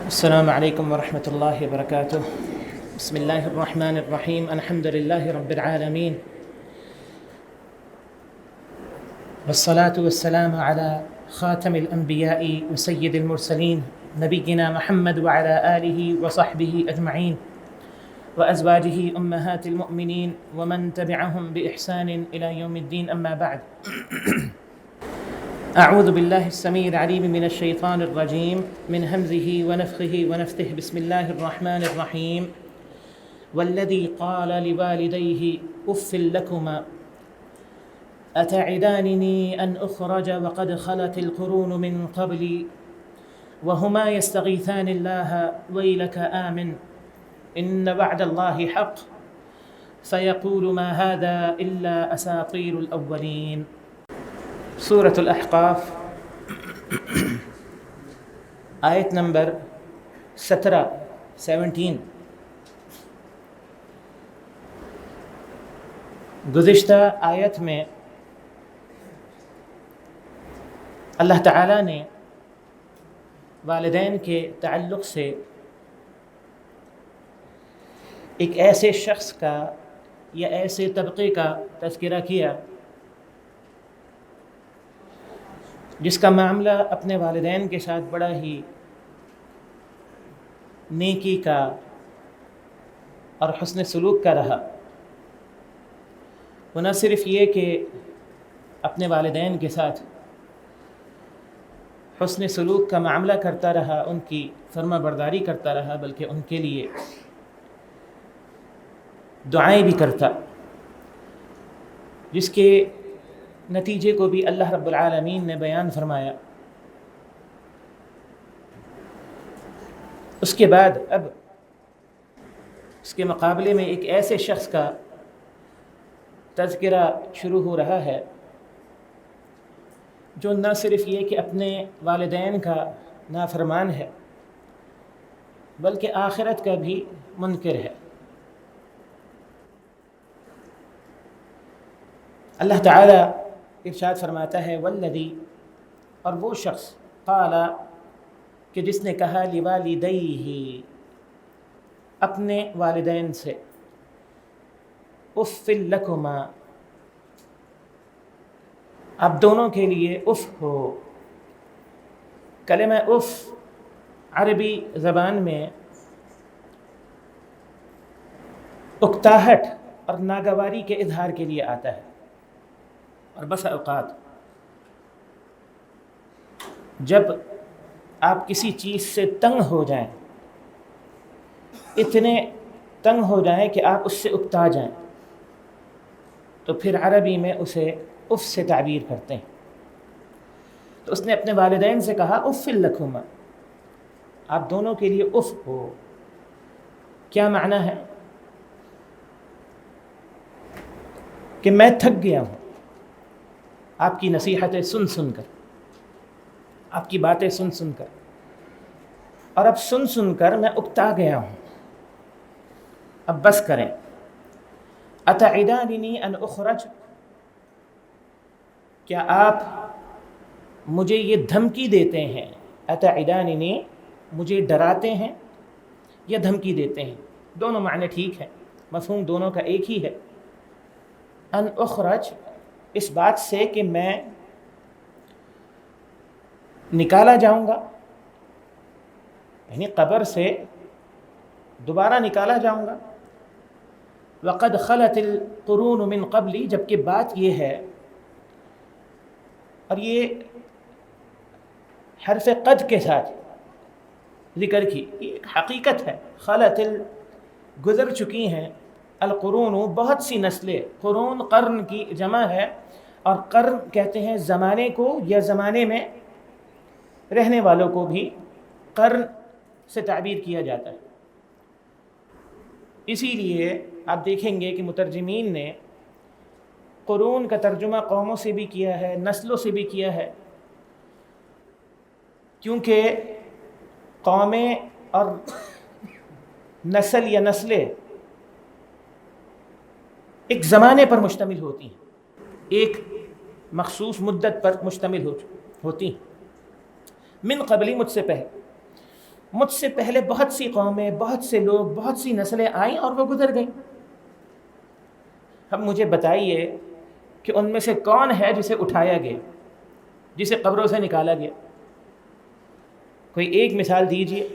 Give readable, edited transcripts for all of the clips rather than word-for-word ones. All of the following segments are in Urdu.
السلام عليكم ورحمة الله وبركاته. بسم الله الرحمن الرحيم. الحمد لله رب العالمين، والصلاة والسلام على خاتم الأنبياء وسيد المرسلين نبينا محمد وعلى آله وصحبه أجمعين وأزواجه أمهات المؤمنين ومن تبعهم بإحسان إلى يوم الدين. أما بعد، أعوذ بالله السميع العليم من الشيطان الرجيم من همزه ونفخه ونفثه. بسم الله الرحمن الرحيم. والذي قال لوالديه أف لكما أتعدانني أن أخرج وقد خلت القرون من قبلي وهما يستغيثان الله ويلك آمن إن وعد الله حق فيقول ما هذا إلا أساطير الأولين. سورة الأحقاف آیت نمبر 17. گزشتہ آیت میں اللہ تعالیٰ نے والدین کے تعلق سے ایک ایسے شخص کا یا ایسے طبقے کا تذکرہ کیا جس کا معاملہ اپنے والدین کے ساتھ بڑا ہی نیکی کا اور حسن سلوک کا رہا. وہ نہ صرف یہ کہ اپنے والدین کے ساتھ حسن سلوک کا معاملہ کرتا رہا، ان کی فرما برداری کرتا رہا، بلکہ ان کے لیے دعائیں بھی کرتا، جس کے نتیجے کو بھی اللہ رب العالمین نے بیان فرمایا. اس کے بعد اب اس کے مقابلے میں ایک ایسے شخص کا تذکرہ شروع ہو رہا ہے جو نہ صرف یہ کہ اپنے والدین کا نافرمان ہے بلکہ آخرت کا بھی منکر ہے. اللہ تعالی ارشاد فرماتا ہے والذی، اور وہ شخص، قال، کہ جس نے کہا، لوالدیہ، اپنے والدین سے، اف لکما، اب دونوں کے لیے اف ہو. کلمہ اف عربی زبان میں اکتاہٹ اور ناگواری کے اظہار کے لیے آتا ہے، اور بس اوقات جب آپ کسی چیز سے تنگ ہو جائیں، اتنے تنگ ہو جائیں کہ آپ اس سے اکتا جائیں، تو پھر عربی میں اسے اف سے تعبیر کرتے ہیں. تو اس نے اپنے والدین سے کہا اف لکما، آپ دونوں کے لیے اف ہو. کیا معنی ہے؟ کہ میں تھک گیا ہوں آپ کی نصیحتیں سن سن کر، آپ کی باتیں سن سن کر، اور اب سن سن کر میں اکتا گیا ہوں، اب بس کریں. اتعداننی ان اخرج، کیا آپ مجھے یہ دھمکی دیتے ہیں؟ اتعداننی، مجھے ڈراتے ہیں یا دھمکی دیتے ہیں؟ دونوں معنی ٹھیک ہیں، مفہوم دونوں کا ایک ہی ہے. ان اخرج، اس بات سے کہ میں نکالا جاؤں گا، یعنی قبر سے دوبارہ نکالا جاؤں گا. وقد خلت القرون من قبلی، جبکہ بات یہ ہے، اور یہ حرف قد کے ساتھ ذکر کی، یہ ایک حقیقت ہے. خلت گزر چکی ہیں، القرون بہت سی نسلیں، قرون قرن کی جمع ہے، اور قرن کہتے ہیں زمانے کو یا زمانے میں رہنے والوں کو بھی قرن سے تعبیر کیا جاتا ہے. اسی لیے آپ دیکھیں گے کہ مترجمین نے قرون کا ترجمہ قوموں سے بھی کیا ہے، نسلوں سے بھی کیا ہے، کیونکہ قومیں اور نسل یا نسلیں ایک زمانے پر مشتمل ہوتی ہیں، ایک مخصوص مدت پر مشتمل ہوتی ہیں. من قبلی، مجھ سے پہلے. مجھ سے پہلے بہت سی قومیں، بہت سے لوگ، بہت سی نسلیں آئیں اور وہ گزر گئیں. اب مجھے بتائیے کہ ان میں سے کون ہے جسے اٹھایا گیا، جسے قبروں سے نکالا گیا؟ کوئی ایک مثال دیجیے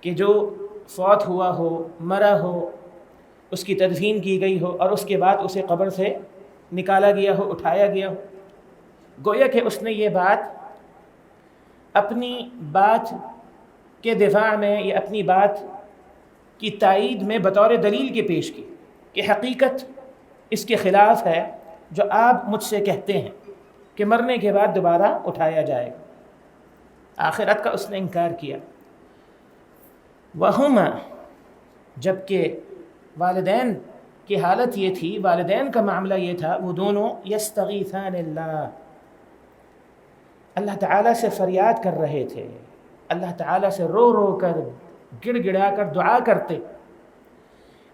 کہ جو فوت ہوا ہو، مرا ہو، اس کی تدفین کی گئی ہو اور اس کے بعد اسے قبر سے نکالا گیا ہو، اٹھایا گیا ہو. گویا کہ اس نے یہ بات اپنی بات کے دفاع میں یا اپنی بات کی تائید میں بطور دلیل کے پیش کی کہ حقیقت اس کے خلاف ہے جو آپ مجھ سے کہتے ہیں کہ مرنے کے بعد دوبارہ اٹھایا جائے گا. آخرت کا اس نے انکار کیا. وہما، جبکہ والدین کی حالت یہ تھی، والدین کا معاملہ یہ تھا، وہ دونوں یستغیثان اللہ، اللہ تعالیٰ سے فریاد کر رہے تھے، اللہ تعالیٰ سے رو رو کر، گڑ گڑا کر دعا کرتے.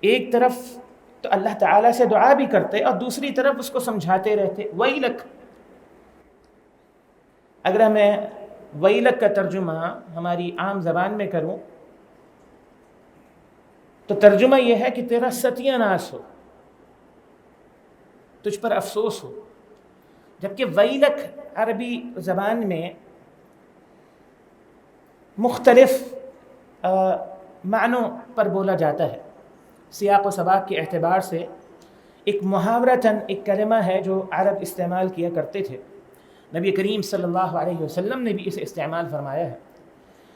ایک طرف تو اللہ تعالیٰ سے دعا بھی کرتے اور دوسری طرف اس کو سمجھاتے رہتے. ویلک، اگر میں ویلک کا ترجمہ ہماری عام زبان میں کروں تو ترجمہ یہ ہے کہ تیرا ستیہ ناس ہو، تجھ پر افسوس ہو. جبکہ ویلک عربی زبان میں مختلف معنوں پر بولا جاتا ہے. سیاق و سباق کے اعتبار سے ایک محاورتاً ایک کلمہ ہے جو عرب استعمال کیا کرتے تھے. نبی کریم صلی اللہ علیہ وسلم نے بھی اسے استعمال فرمایا ہے.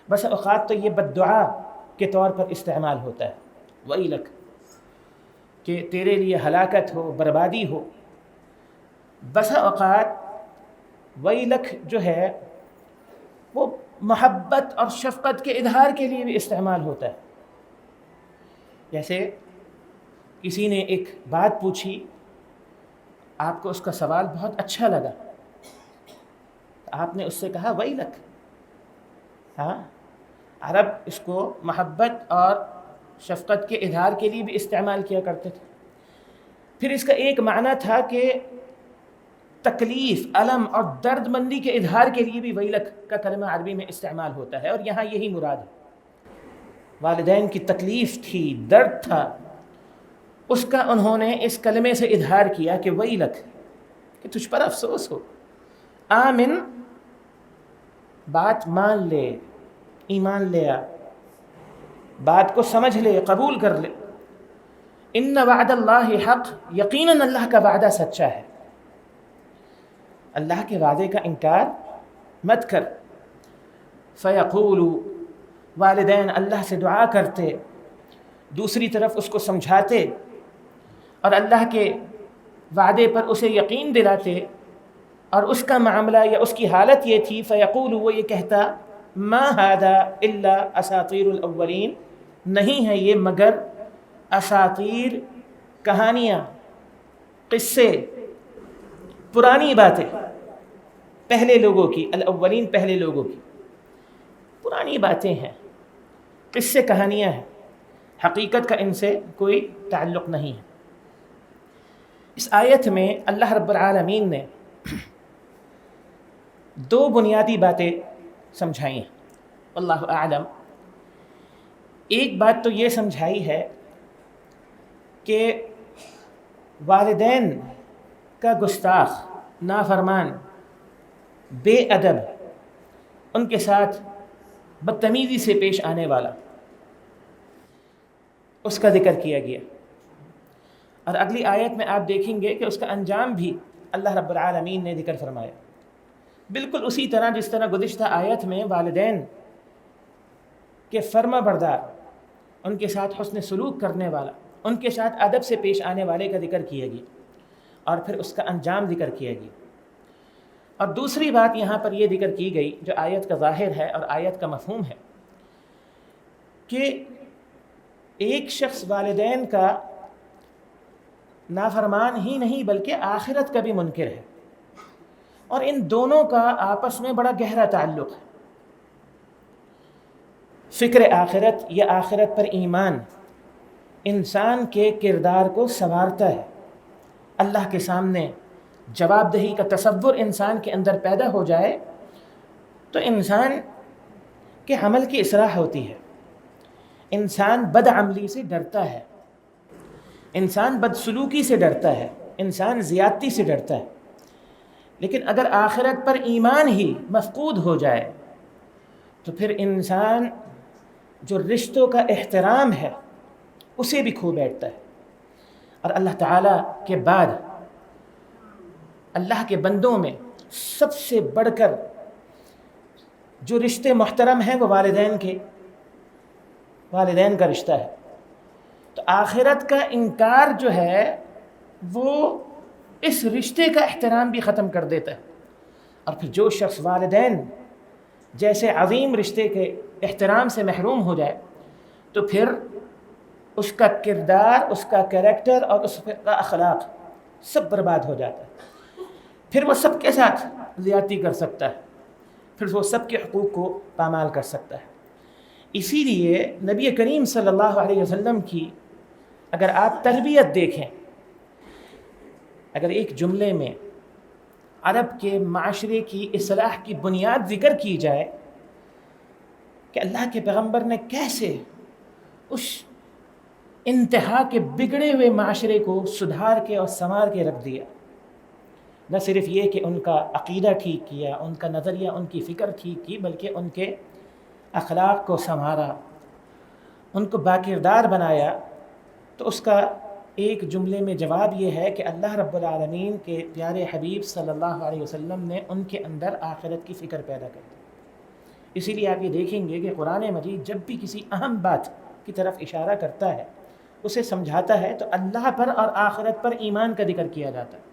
بس اوقات تو یہ بددعا کے طور پر استعمال ہوتا ہے، ویلک، کہ تیرے لیے ہلاکت ہو، بربادی ہو. بسا اوقات ویلک جو ہے وہ محبت اور شفقت کے اظہار کے لیے بھی استعمال ہوتا ہے. جیسے کسی نے ایک بات پوچھی، آپ کو اس کا سوال بہت اچھا لگا، آپ نے اس سے کہا ویلک. ہاں، عرب اس کو محبت اور شفقت کے اظہار کے لیے بھی استعمال کیا کرتے تھے. پھر اس کا ایک معنی تھا کہ تکلیف، الم اور درد مندی کے اظہار کے لیے بھی ویلک کا کلمہ عربی میں استعمال ہوتا ہے، اور یہاں یہی مراد ہے. والدین کی تکلیف تھی، درد تھا، اس کا انہوں نے اس کلمے سے اظہار کیا کہ ویلک، کہ تجھ پر افسوس ہو. آمن، بات مان لے، ایمان لے آ، بات کو سمجھ لے، قبول کر لے. ان وعد اللہ حق، یقیناً اللہ کا وعدہ سچا ہے. اللہ کے وعدے کا انکار مت کر. فیقول، والدین اللہ سے دعا کرتے، دوسری طرف اس کو سمجھاتے اور اللہ کے وعدے پر اسے یقین دلاتے. اور اس کا معاملہ یا اس کی حالت یہ تھی، فیقول، وہ یہ کہتا، ما ھذا الا اساطیر الاولین، نہیں ہے یہ مگر اساطیر، کہانیاں، قصے، پرانی باتیں، پہلے لوگوں کی، الاولین پہلے لوگوں کی پرانی باتیں ہیں، قصے کہانیاں ہیں، حقیقت کا ان سے کوئی تعلق نہیں ہے. اس آیت میں اللہ رب العالمین نے دو بنیادی باتیں سمجھائی ہیں، واللہ اعلم. ایک بات تو یہ سمجھائی ہے کہ والدین کا گستاخ، نافرمان، بے ادب، ان کے ساتھ بدتمیزی سے پیش آنے والا، اس کا ذکر کیا گیا. اور اگلی آیت میں آپ دیکھیں گے کہ اس کا انجام بھی اللہ رب العالمین نے ذکر فرمایا. بالکل اسی طرح جس طرح گزشتہ آیت میں والدین کے فرما بردار، ان کے ساتھ حسن سلوک کرنے والا، ان کے ساتھ ادب سے پیش آنے والے کا ذکر کیا گیا اور پھر اس کا انجام ذکر کیا گیا. اور دوسری بات یہاں پر یہ ذکر کی گئی جو آیت کا ظاہر ہے اور آیت کا مفہوم ہے کہ ایک شخص والدین کا نافرمان ہی نہیں بلکہ آخرت کا بھی منکر ہے، اور ان دونوں کا آپس میں بڑا گہرا تعلق ہے. فکر آخرت یا آخرت پر ایمان انسان کے کردار کو سنوارتا ہے. اللہ کے سامنے جواب دہی کا تصور انسان کے اندر پیدا ہو جائے تو انسان کہ عمل کی اصلاح ہوتی ہے. انسان بد عملی سے ڈرتا ہے، انسان بدسلوکی سے ڈرتا ہے، انسان زیادتی سے ڈرتا ہے. لیکن اگر آخرت پر ایمان ہی مفقود ہو جائے تو پھر انسان جو رشتوں کا احترام ہے اسے بھی کھو بیٹھتا ہے. اور اللہ تعالیٰ کے بعد اللہ کے بندوں میں سب سے بڑھ کر جو رشتے محترم ہیں وہ والدین کا رشتہ ہے. تو آخرت کا انکار جو ہے وہ اس رشتے کا احترام بھی ختم کر دیتا ہے. اور پھر جو شخص والدین جیسے عظیم رشتے کے احترام سے محروم ہو جائے تو پھر اس کا کردار، اس کا کریکٹر اور اس کا اخلاق سب برباد ہو جاتا ہے. پھر وہ سب کے ساتھ زیادتی کر سکتا ہے، پھر وہ سب کے حقوق کو پامال کر سکتا ہے. اسی لیے نبی کریم صلی اللہ علیہ وسلم کی اگر آپ تربیت دیکھیں، اگر ایک جملے میں عرب کے معاشرے کی اصلاح کی بنیاد ذکر کی جائے کہ اللہ کے پیغمبر نے کیسے اس انتہا کے بگڑے ہوئے معاشرے کو سدھار کے اور سنوار کے رکھ دیا. نہ صرف یہ کہ ان کا عقیدہ ٹھیک کیا، ان کا نظریہ، ان کی فکر ٹھیک کی، بلکہ ان کے اخلاق کو سنوارا، ان کو باکردار بنایا. تو اس کا ایک جملے میں جواب یہ ہے کہ اللہ رب العالمین کے پیارے حبیب صلی اللہ علیہ وسلم نے ان کے اندر آخرت کی فکر پیدا کر دی. اسی لیے آپ یہ دیکھیں گے کہ قرآن مجید جب بھی کسی اہم بات کی طرف اشارہ کرتا ہے، اسے سمجھاتا ہے، تو اللہ پر اور آخرت پر ایمان کا ذکر کیا جاتا ہے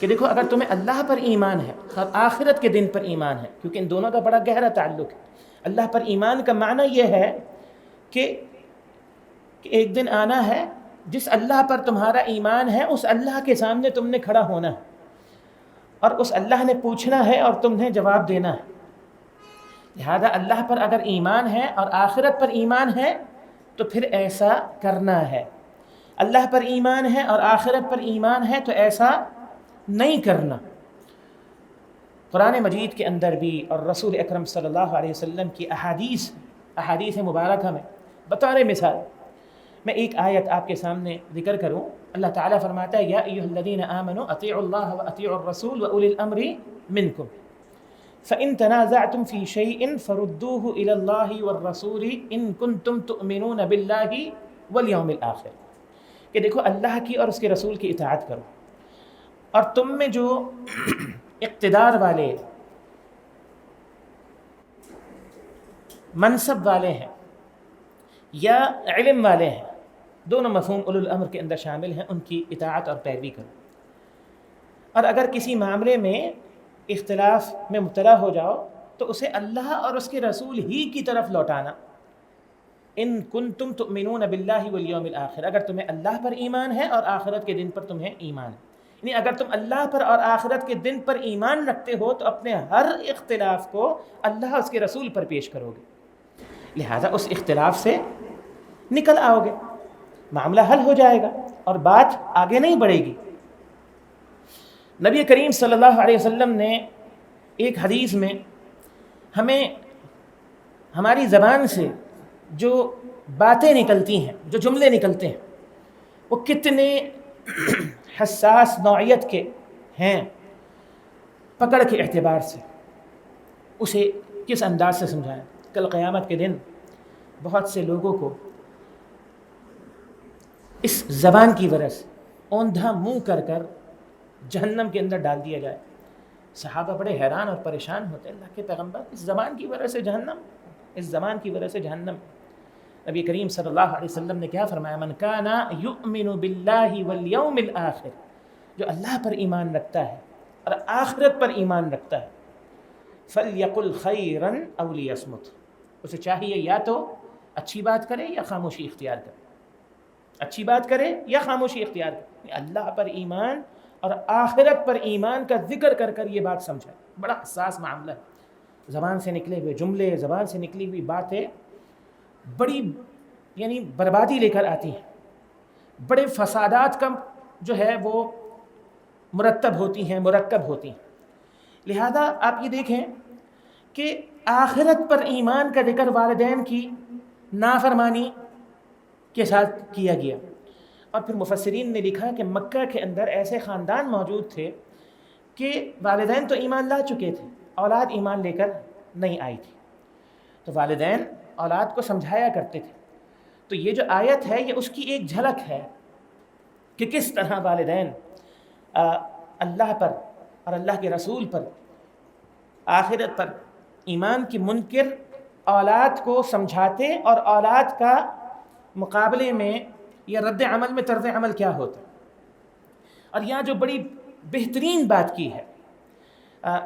کہ دیکھو اگر تمہیں اللہ پر ایمان ہے اور آخرت کے دن پر ایمان ہے، کیونکہ ان دونوں کا بڑا گہرا تعلق ہے. اللہ پر ایمان کا معنی یہ ہے کہ ایک دن آنا ہے جس اللہ پر تمہارا ایمان ہے اس اللہ کے سامنے تم نے کھڑا ہونا ہے اور اس اللہ نے پوچھنا ہے اور تم نے جواب دینا ہے. لہذا اللہ پر اگر ایمان ہے اور آخرت پر ایمان ہے تو پھر ایسا کرنا ہے. اللہ پر ایمان ہے اور آخرت پر ایمان ہے تو ایسا نہیں کرنا. قرآن مجید کے اندر بھی اور رسول اکرم صلی اللہ علیہ وسلم کی احادیث مبارکہ میں بطور مثال میں ایک آیت آپ کے سامنے ذکر کروں. اللہ تعالیٰ فرماتا ہے یا ایھا الذین آمنوا اطیعوا اللہ واطیعوا الرسول واولی الامر منکم فإن تنازعتم في شيء فردوه إلى الله والرسول إن كنتم تؤمنون بالله واليوم الآخر. کہ دیکھو اللہ کی اور اس کے رسول کی اطاعت کرو، اور تم میں جو اقتدار والے، منصب والے ہیں یا علم والے ہیں، دونوں مفہوم اولو الامر کے اندر شامل ہیں، ان کی اطاعت اور پیروی کرو. اور اگر کسی معاملے میں اختلاف میں مبتلا ہو جاؤ تو اسے اللہ اور اس کے رسول ہی کی طرف لوٹانا. ان کنتم تؤمنون باللہ والیوم الآخر، اگر تمہیں اللہ پر ایمان ہے اور آخرت کے دن پر تمہیں ایمان ہے. یعنی اگر تم اللہ پر اور آخرت کے دن پر ایمان رکھتے ہو تو اپنے ہر اختلاف کو اللہ اور اس کے رسول پر پیش کرو گے. لہذا اس اختلاف سے نکل آؤ گے، معاملہ حل ہو جائے گا اور بات آگے نہیں بڑھے گی. نبی کریم صلی اللہ علیہ وسلم نے ایک حدیث میں ہمیں ہماری زبان سے جو باتیں نکلتی ہیں، جو جملے نکلتے ہیں، وہ کتنے حساس نوعیت کے ہیں پکڑ کے اعتبار سے، اسے کس انداز سے سمجھائیں. کل قیامت کے دن بہت سے لوگوں کو اس زبان کی وجہ سے اوندھا منہ کر کر جہنم کے اندر ڈال دیا جائے. صحابہ بڑے حیران اور پریشان ہوتے ہیں، اللہ کے پیغمبر اس زبان کی وجہ سے جہنم، اس زبان کی وجہ سے جہنم. نبی کریم صلی اللہ علیہ وسلم نے کیا فرمایا؟ من کان یؤمن باللہ والیوم الآخر، جو اللہ پر ایمان رکھتا ہے اور آخرت پر ایمان رکھتا ہے، فلیقل خیرا او لیصمت، اسے چاہیے یا تو اچھی بات کرے یا خاموشی اختیار کرے. اچھی بات کرے یا خاموشی اختیار کرے. اللہ پر ایمان اور آخرت پر ایمان کا ذکر کر کر یہ بات سمجھائے. بڑا حساس معاملہ ہے. زبان سے نکلے ہوئے جملے، زبان سے نکلی ہوئی باتیں بڑی یعنی بربادی لے کر آتی ہیں، بڑے فسادات کا جو ہے وہ مرتب ہوتی ہیں، مرکب ہوتی ہیں. لہذا آپ یہ دیکھیں کہ آخرت پر ایمان کا ذکر والدین کی نافرمانی کے ساتھ کیا گیا. اور پھر مفسرین نے لکھا کہ مکہ کے اندر ایسے خاندان موجود تھے کہ والدین تو ایمان لا چکے تھے، اولاد ایمان لے کر نہیں آئی تھی، تو والدین اولاد کو سمجھایا کرتے تھے. تو یہ جو آیت ہے یہ اس کی ایک جھلک ہے کہ کس طرح والدین اللہ پر اور اللہ کے رسول پر، آخرت پر ایمان کی منکر اولاد کو سمجھاتے اور اولاد کا مقابلے میں یا رد عمل میں طرز عمل کیا ہوتا. اور یہاں جو بڑی بہترین بات کی ہے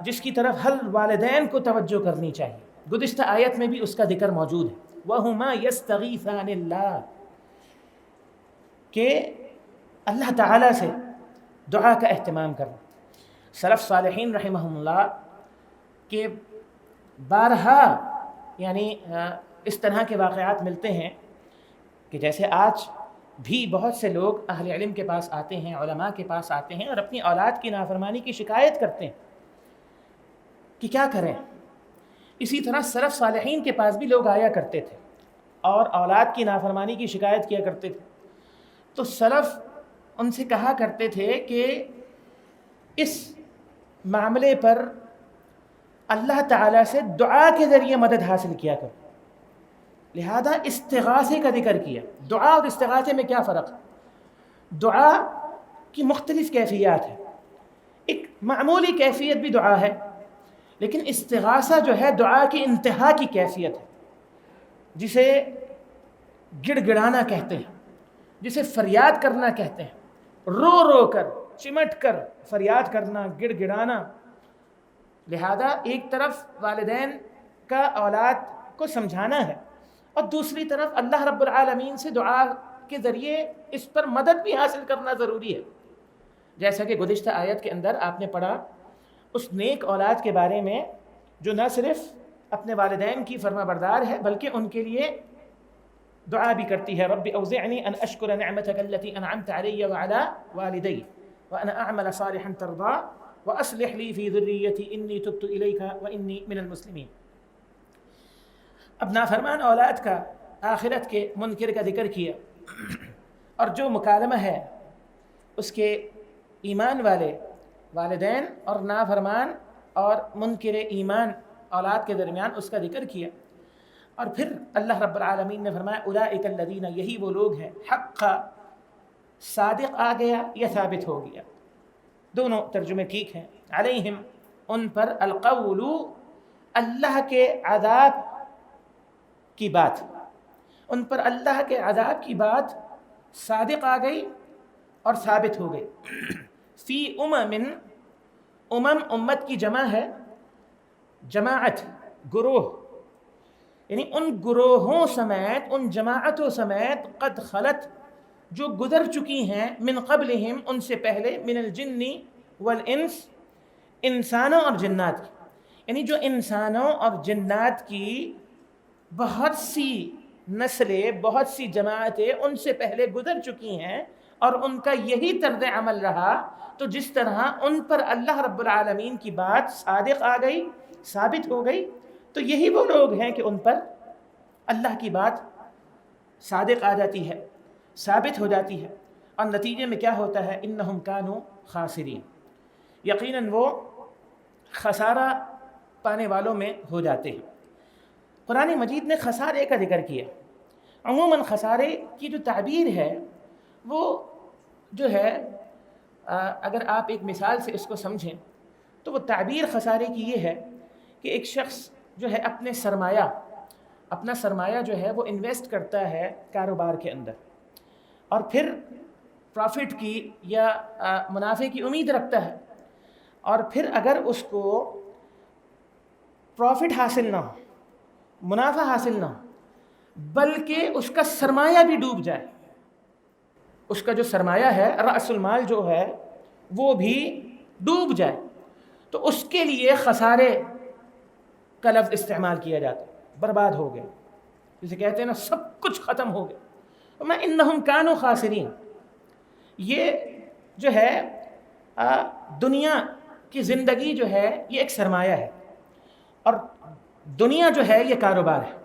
جس کی طرف ہر والدین کو توجہ کرنی چاہیے، گزشتہ آیت میں بھی اس کا ذکر موجود ہے، وَهُمَا يَسْتَغِيثَانِ اللَّهِ، کہ اللہ تعالیٰ سے دعا کا اہتمام کرنا. سلف صالحین رحمہم اللہ کے بارہا یعنی اس طرح کے واقعات ملتے ہیں کہ جیسے آج بھی بہت سے لوگ اہل علم کے پاس آتے ہیں، علماء کے پاس آتے ہیں اور اپنی اولاد کی نافرمانی کی شکایت کرتے ہیں کہ کیا کریں. اسی طرح سلف صالحین کے پاس بھی لوگ آیا کرتے تھے اور اولاد کی نافرمانی کی شکایت کیا کرتے تھے. تو سلف ان سے کہا کرتے تھے کہ اس معاملے پر اللہ تعالیٰ سے دعا کے ذریعے مدد حاصل کیا کرو. لہذا استغاثے کا ذکر کیا. دعا اور استغاثے میں کیا فرق ہے؟ دعا کی مختلف کیفیات ہیں، ایک معمولی کیفیت بھی دعا ہے، لیکن استغاثہ جو ہے دعا کی انتہا کی کیفیت ہے، جسے گڑ گڑانا کہتے ہیں، جسے فریاد کرنا کہتے ہیں، رو رو کر چمٹ کر فریاد کرنا، گڑ گڑانا. لہذا ایک طرف والدین کا اولاد کو سمجھانا ہے اور دوسری طرف اللہ رب العالمین سے دعا کے ذریعے اس پر مدد بھی حاصل کرنا ضروری ہے. جیسا کہ گزشتہ آیت کے اندر آپ نے پڑھا اس نیک اولاد کے بارے میں جو نہ صرف اپنے والدین کی فرما بردار ہے بلکہ ان کے لیے دعا بھی کرتی ہے، رب اوزعنی ان اشکر نعمتک التي انعمت علی وعلی والدی وانا اعمل صالحا ترضا واصلح لی فی ذریتی انی تبت الیک وانی من المسلمین. اب نافرمان اولاد کا آخرت کے منکر کا ذکر کیا اور جو مکالمہ ہے اس کے ایمان والے والدین اور نافرمان اور منکر ایمان اولاد کے درمیان اس کا ذکر کیا. اور پھر اللہ رب العالمین نے فرمایا اولئک الذین، یہی وہ لوگ ہیں، حق صادق آ گیا یا ثابت ہو گیا، دونوں ترجمے ٹھیک ہیں، علیہم ان پر، القول اللہ کے عذاب کی بات، ان پر اللہ کے عذاب کی بات صادق آ گئی اور ثابت ہو گئی. فی امت کی جمع ہے جماعت، گروہ، یعنی ان گروہوں سمیت، ان جماعتوں سمیت، قد خلت جو گزر چکی ہیں، من قبلہم ان سے پہلے، من الجن والانس انسانوں اور جنات کی، یعنی جو انسانوں اور جنات کی بہت سی نسلیں، بہت سی جماعتیں ان سے پہلے گزر چکی ہیں اور ان کا یہی طرز عمل رہا. تو جس طرح ان پر اللہ رب العالمین کی بات صادق آ گئی، ثابت ہو گئی، تو یہی وہ لوگ ہیں کہ ان پر اللہ کی بات صادق آ جاتی ہے، ثابت ہو جاتی ہے، اور نتیجے میں کیا ہوتا ہے، انہم کانوا خاسرین، یقیناً وہ خسارہ پانے والوں میں ہو جاتے ہیں. قرآن مجید نے خسارے کا ذکر کیا. عموماً خسارے کی جو تعبیر ہے وہ جو ہے اگر آپ ایک مثال سے اس کو سمجھیں تو وہ تعبیر خسارے کی یہ ہے کہ ایک شخص جو ہے اپنا سرمایہ جو ہے وہ انویسٹ کرتا ہے کاروبار کے اندر اور پھر پروفٹ کی یا منافع کی امید رکھتا ہے، اور پھر اگر اس کو پروفٹ حاصل نہ ہو، منافع حاصل نہ ہو، بلکہ اس کا سرمایہ بھی ڈوب جائے، اس کا جو سرمایہ ہے، رأس المال جو ہے، وہ بھی ڈوب جائے، تو اس کے لیے خسارے کا لفظ استعمال کیا جاتا ہے. برباد ہو گئے، جسے کہتے ہیں نا سب کچھ ختم ہو گیا. میں انہم کانوا خاسرین، یہ جو ہے دنیا کی زندگی جو ہے یہ ایک سرمایہ ہے، اور دنیا جو ہے یہ کاروبار ہے،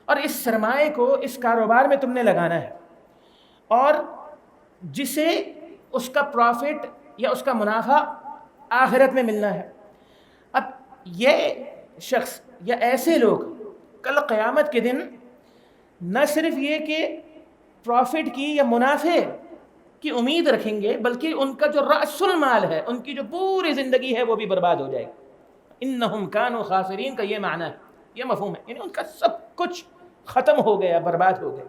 اور اس سرمایے کو اس کاروبار میں تم نے لگانا ہے، اور جسے اس کا پروفٹ یا اس کا منافع آخرت میں ملنا ہے۔ اب یہ شخص یا ایسے لوگ کل قیامت کے دن نہ صرف یہ کہ پروفٹ کی یا منافع کی امید رکھیں گے، بلکہ ان کا جو رأس المال ہے، ان کی جو پوری زندگی ہے، وہ بھی برباد ہو جائے گی۔ انہم کانوا خاسرین کا یہ معنی ہے، یہ مفہوم ہے، یعنی ان کا سب کچھ ختم ہو گیا، برباد ہو گیا۔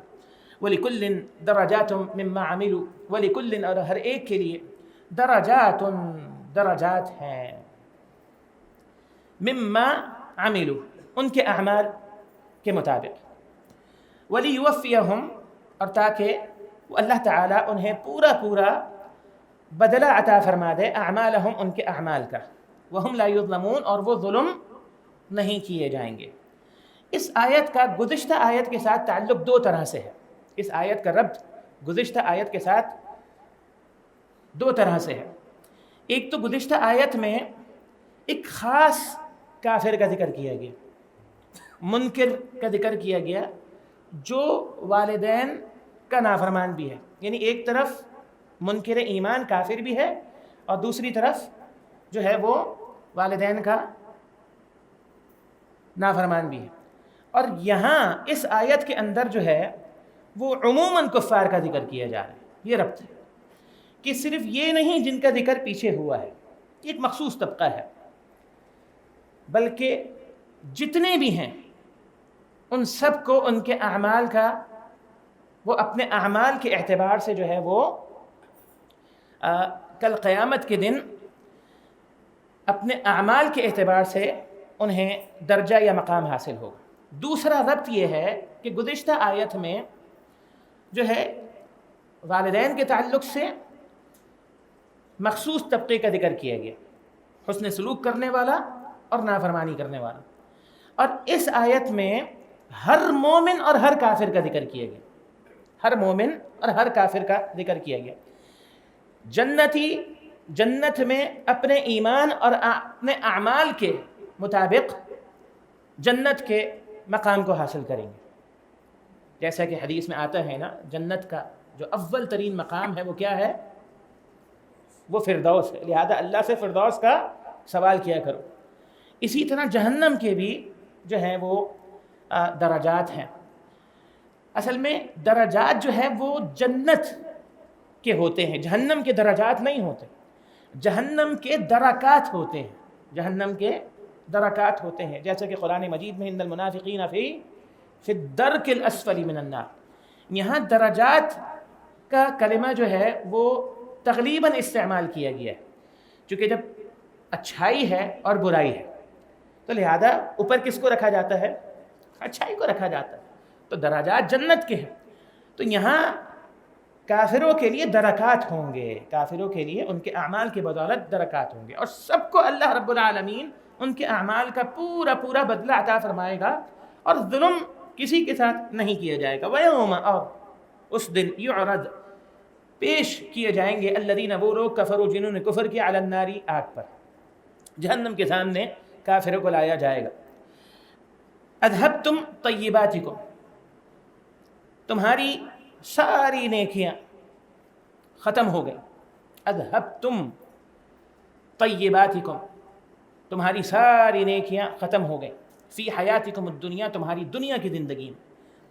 وَلِكُلٍّ دَرَجَاتٌ مِّمَّا عَمِلُوا، وَلِكُلٍّ، اور ہر ایک کے لیے، درجات درجات ہیں، مما عملوا، ان کے اعمال کے مطابق، وَلِيُوَفِّيَهُمْ، اور تاکہ وہ اللہ تعالیٰ انہیں پورا پورا بدلہ عطا فرما دے، اعمالہم، ان کے اعمال کا، وہم لا یظلمون، اور وہ ظلم نہیں کیے جائیں گے۔ اس آیت کا گزشتہ آیت کے ساتھ تعلق دو طرح سے ہے، اس آیت کا ربط گزشتہ آیت کے ساتھ دو طرح سے ہے۔ ایک تو گزشتہ آیت میں ایک خاص کافر کا ذکر کیا گیا، منکر کا ذکر کیا گیا، جو والدین کا نافرمان بھی ہے، یعنی ایک طرف منکر ایمان کافر بھی ہے، اور دوسری طرف جو ہے وہ والدین کا نافرمان بھی ہے۔ اور یہاں اس آیت کے اندر جو ہے وہ عموماً کفار کا ذکر کیا جا رہا ہے۔ یہ ربط ہے کہ صرف یہ نہیں جن کا ذکر پیچھے ہوا ہے، ایک مخصوص طبقہ ہے، بلکہ جتنے بھی ہیں ان سب کو ان کے اعمال کا، وہ اپنے اعمال کے اعتبار سے جو ہے وہ کل قیامت کے دن اپنے اعمال کے اعتبار سے انہیں درجہ یا مقام حاصل ہوگا۔ دوسرا ربط یہ ہے کہ گزشتہ آیت میں جو ہے والدین کے تعلق سے مخصوص طبقے کا ذکر کیا گیا، حسن سلوک کرنے والا اور نافرمانی کرنے والا، اور اس آیت میں ہر مومن اور ہر کافر کا ذکر کیا گیا، ہر مومن اور ہر کافر کا ذکر کیا گیا۔ جنتی جنت میں اپنے ایمان اور اپنے اعمال کے مطابق جنت کے مقام کو حاصل کریں گے، جیسا کہ حدیث میں آتا ہے نا، جنت کا جو اول ترین مقام ہے وہ کیا ہے؟ وہ فردوس ہے، لہذا اللہ سے فردوس کا سوال کیا کرو۔ اسی طرح جہنم کے بھی جو ہیں وہ درجات ہیں۔ اصل میں درجات جو ہے وہ جنت کے ہوتے ہیں، جہنم کے درجات نہیں ہوتے، جہنم کے درکات ہوتے ہیں، جہنم کے درکات ہوتے ہیں، جیسا کہ قرآن مجید میں ان المنافقین فی الدرک الاسفل من النار، یہاں درجات کا کلمہ جو ہے وہ تغلیباً استعمال کیا گیا ہے، چونکہ جب اچھائی ہے اور برائی ہے تو لہذا اوپر کس کو رکھا جاتا ہے؟ اچھائی کو رکھا جاتا ہے، تو درجات جنت کے ہیں۔ تو یہاں کافروں کے لیے درکات ہوں گے، کافروں کے لیے ان کے اعمال کی بدولت درکات ہوں گے، اور سب کو اللہ رب العالمین ان کے اعمال کا پورا پورا بدلہ عطا فرمائے گا، اور ظلم کسی کے ساتھ نہیں کیا جائے گا۔ وَيَوْمَ، اور اس دن، يُعْرَض، پیش کیے جائیں گے، الذین، وہ لوگ، کفروا، جنہوں نے کفر کیا، علی النار، آگ پر، جہنم کے سامنے کافروں کو لایا جائے گا۔ اذھبتم طیباتکم، تمہاری ساری نیکیاں ختم ہو گئی، اذھبتم طیباتکم، تمہاری ساری نیکیاں ختم ہو گئی، فی حیاتکم الدنیا، تمہاری دنیا کی زندگی میں،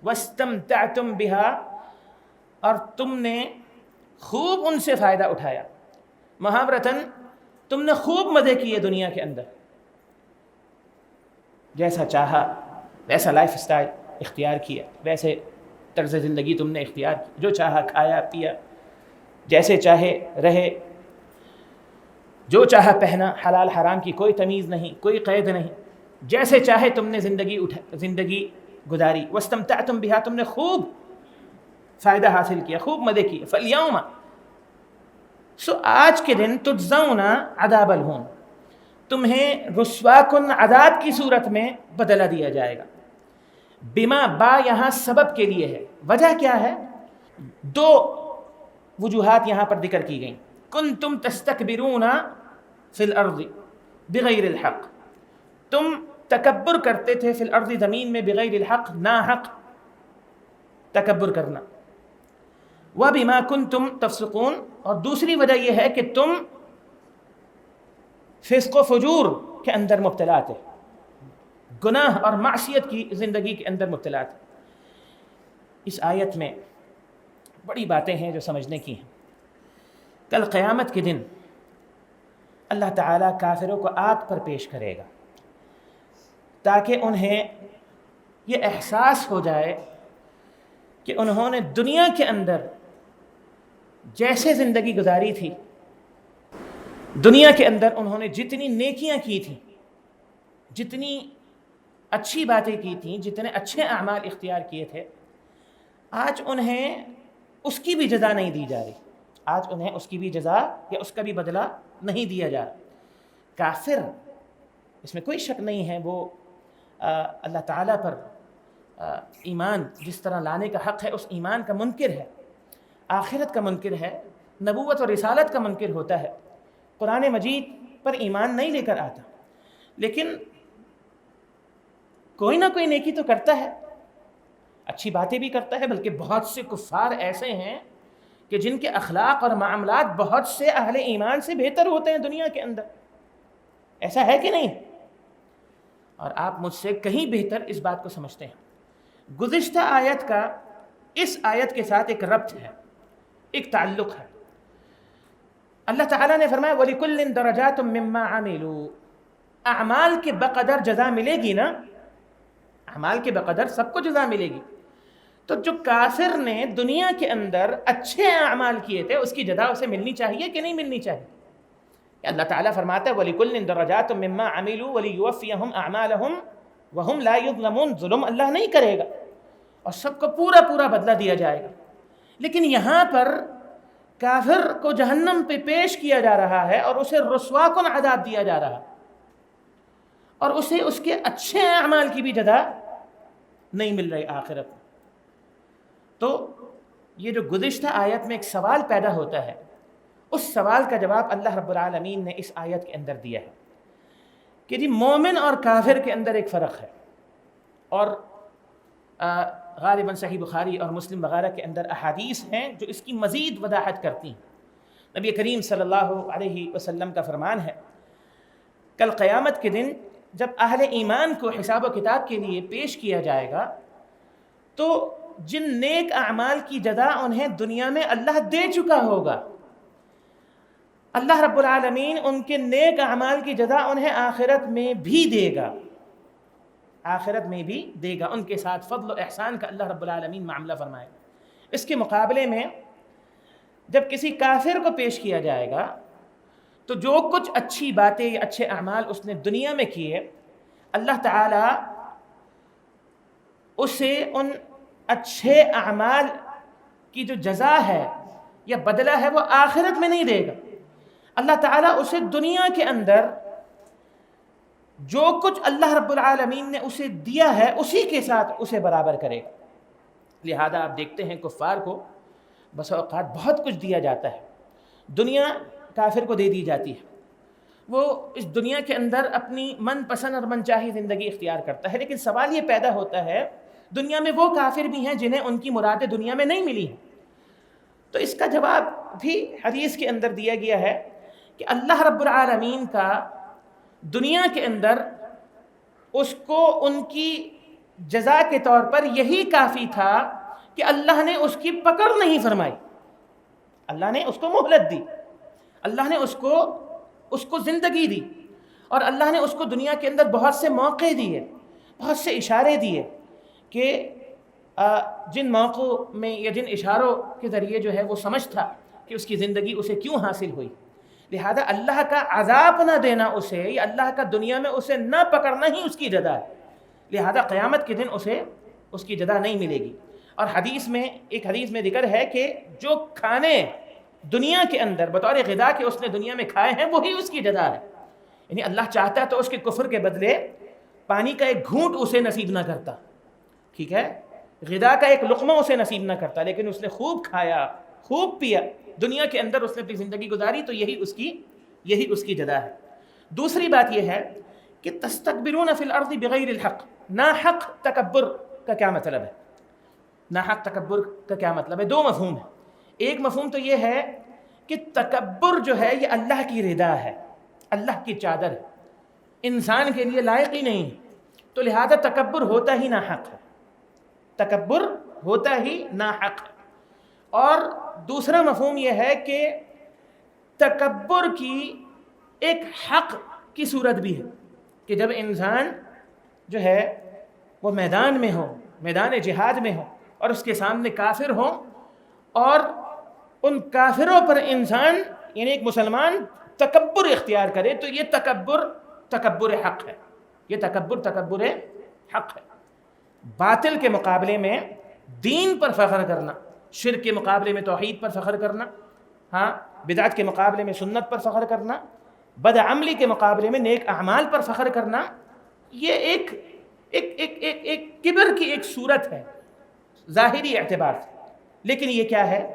واستمتعتم بہا، اور تم نے خوب ان سے فائدہ اٹھایا، محاورتاً تم نے خوب مزے کیے دنیا کے اندر، جیسا چاہا ویسا لائف سٹائل اختیار کیا، ویسے طرز زندگی تم نے اختیار کی، جو چاہا کھایا پیا، جیسے چاہے رہے، جو چاہا پہنا، حلال حرام کی کوئی تمیز نہیں، کوئی قید نہیں، جیسے چاہے تم نے زندگی گزاری، واستمتعتم بہا، تم نے خوب فائدہ حاصل کیا، خوب مزے کیے، فالیوم، سو آج کے دن، تجزون عذاب الہون، تمہیں رسوا کن عذاب کی صورت میں بدلہ دیا جائے گا۔ بما، با یہاں سبب کے لیے ہے، وجہ کیا ہے؟ دو وجوہات یہاں پر ذکر کی گئیں، کنتم تستکبرون فی الارض بغیر الحق، تم تکبر کرتے تھے فی الارض، زمین میں، بغیر الحق، ناحق تکبر کرنا. وَبِمَا كُنْتُمْ تَفْسُقُونَ، اور دوسری وجہ یہ ہے کہ تم فسق و فجور کے اندر مبتلا تھے، گناہ اور معصیت کی زندگی کے اندر مبتلا تھے. اس آیت میں بڑی باتیں ہیں جو سمجھنے کی ہیں. کل قیامت کے دن اللہ تعالیٰ کافروں کو آگ پر پیش کرے گا تاکہ انہیں یہ احساس ہو جائے کہ انہوں نے دنیا کے اندر جیسے زندگی گزاری تھی، دنیا کے اندر انہوں نے جتنی نیکیاں کی تھیں، جتنی اچھی باتیں کی تھیں، جتنے اچھے اعمال اختیار کیے تھے، آج انہیں اس کی بھی جزا نہیں دی جا رہی. آج انہیں اس کی بھی جزا یا اس کا بھی بدلہ نہیں دیا جا رہا. کافر، اس میں کوئی شک نہیں ہے، وہ اللہ تعالیٰ پر ایمان جس طرح لانے کا حق ہے اس ایمان کا منکر ہے، آخرت کا منکر ہے، نبوت اور رسالت کا منکر ہوتا ہے، قرآن مجید پر ایمان نہیں لے کر آتا. لیکن کوئی نہ کوئی نیکی تو کرتا ہے، اچھی باتیں بھی کرتا ہے. بلکہ بہت سے کفار ایسے ہیں کہ جن کے اخلاق اور معاملات بہت سے اہل ایمان سے بہتر ہوتے ہیں دنیا کے اندر. ایسا ہے کہ نہیں؟ اور آپ مجھ سے کہیں بہتر اس بات کو سمجھتے ہیں. گزشتہ آیت کا اس آیت کے ساتھ ایک ربط ہے، ایک تعلق ہے. اللہ تعالیٰ نے فرمایا وَلِكُلٍّ دَرَجَاتٌ مِّمَّا عَمِلُوا، اعمال کے بقدر جزا ملے گی نا، اعمال کے بقدر سب کو جزا ملے گی. تو جو کافر نے دنیا کے اندر اچھے اعمال کیے تھے اس کی جزا اسے ملنی چاہیے کہ نہیں ملنی چاہیے؟ اللہ تعالیٰ فرماتا ہے وَلِكُلٍّ دَرَجَاتٌ مِّمَّا عَمِلُوا وَلِيُوَفِّيَهُمْ أَعْمَالَهُم وَهُمْ لَا يُظْلَمُونَ. ظلم اللہ نہیں کرے گا اور سب کو پورا پورا بدلہ دیا جائے گا. لیکن یہاں پر کافر کو جہنم پہ پیش کیا جا رہا ہے اور اسے رسوا کن عذاب دیا جا رہا ہے، اور اسے اس کے اچھے اعمال کی بھی جزا نہیں مل رہی آخرت میں. تو یہ جو گزشتہ آیت میں ایک سوال پیدا ہوتا ہے، اس سوال کا جواب اللہ رب العالمین نے اس آیت کے اندر دیا ہے کہ جی مومن اور کافر کے اندر ایک فرق ہے. اور غالباً صحیح بخاری اور مسلم وغیرہ کے اندر احادیث ہیں جو اس کی مزید وضاحت کرتی ہیں. نبی کریم صلی اللہ علیہ وسلم کا فرمان ہے کل قیامت کے دن جب اہل ایمان کو حساب و کتاب کے لیے پیش کیا جائے گا تو جن نیک اعمال کی جزا انہیں دنیا میں اللہ دے چکا ہوگا، اللہ رب العالمین ان کے نیک اعمال کی جزا انہیں آخرت میں بھی دے گا، آخرت میں بھی دے گا. ان کے ساتھ فضل و احسان کا اللہ رب العالمین معاملہ فرمائے. اس کے مقابلے میں جب کسی کافر کو پیش کیا جائے گا تو جو کچھ اچھی باتیں یا اچھے اعمال اس نے دنیا میں کیے، اللہ تعالیٰ اسے ان اچھے اعمال کی جو جزا ہے یا بدلہ ہے وہ آخرت میں نہیں دے گا. اللہ تعالیٰ اسے دنیا کے اندر جو کچھ اللہ رب العالمین نے اسے دیا ہے اسی کے ساتھ اسے برابر کرے گا. لہذا آپ دیکھتے ہیں کفار کو بس اوقات بہت کچھ دیا جاتا ہے، دنیا کافر کو دے دی جاتی ہے، وہ اس دنیا کے اندر اپنی من پسند اور من چاہی زندگی اختیار کرتا ہے. لیکن سوال یہ پیدا ہوتا ہے دنیا میں وہ کافر بھی ہیں جنہیں ان کی مرادیں دنیا میں نہیں ملی ہیں. تو اس کا جواب بھی حدیث کے اندر دیا گیا ہے کہ اللہ رب العالمین کا دنیا کے اندر اس کو ان کی جزا کے طور پر یہی کافی تھا کہ اللہ نے اس کی پکڑ نہیں فرمائی، اللہ نے اس کو مہلت دی، اللہ نے اس کو زندگی دی، اور اللہ نے اس کو دنیا کے اندر بہت سے موقع دیے، بہت سے اشارے دیے کہ جن موقعوں میں یا جن اشاروں کے ذریعے جو ہے وہ سمجھ تھا کہ اس کی زندگی اسے کیوں حاصل ہوئی. لہذا اللہ کا عذاب نہ دینا اسے یا اللہ کا دنیا میں اسے نہ پکڑنا ہی اس کی جزا ہے. لہذا قیامت کے دن اسے اس کی جزا نہیں ملے گی. اور ایک حدیث میں ذکر ہے کہ جو کھانے دنیا کے اندر بطور غذا کے اس نے دنیا میں کھائے ہیں وہی اس کی جزا ہے. یعنی اللہ چاہتا تو اس کے کفر کے بدلے پانی کا ایک گھونٹ اسے نصیب نہ کرتا، ٹھیک ہے، غذا کا ایک لقمہ اسے نصیب نہ کرتا، لیکن اس نے خوب کھایا، خوب پیا، دنیا کے اندر اس نے اپنی زندگی گزاری، تو یہی اس کی جزا ہے. دوسری بات یہ ہے کہ تستکبرون فی الارض بغیر الحق، ناحق تکبر کا کیا مطلب ہے؟ ناحق تکبر کا کیا مطلب ہے؟ دو مفہوم ہے. ایک مفہوم تو یہ ہے کہ تکبر جو ہے یہ اللہ کی رضا ہے، اللہ کی چادر ہے، انسان کے لیے لائق ہی نہیں، تو لہذا تکبر ہوتا ہی ناحق ہے، تکبر ہوتا ہی ناحق ہے. اور دوسرا مفہوم یہ ہے کہ تکبر کی ایک حق کی صورت بھی ہے کہ جب انسان جو ہے وہ میدان میں ہو، میدان جہاد میں ہو، اور اس کے سامنے کافر ہو، اور ان کافروں پر انسان یعنی ایک مسلمان تکبر اختیار کرے، تو یہ تکبر حق ہے، یہ تکبر حق ہے. باطل کے مقابلے میں دین پر فخر کرنا، شرک کے مقابلے میں توحید پر فخر کرنا، ہاں بدعت کے مقابلے میں سنت پر فخر کرنا، بدعملی کے مقابلے میں نیک اعمال پر فخر کرنا، یہ ایک کبر کی ایک صورت ہے ظاہری اعتبار سے، لیکن یہ کیا ہے؟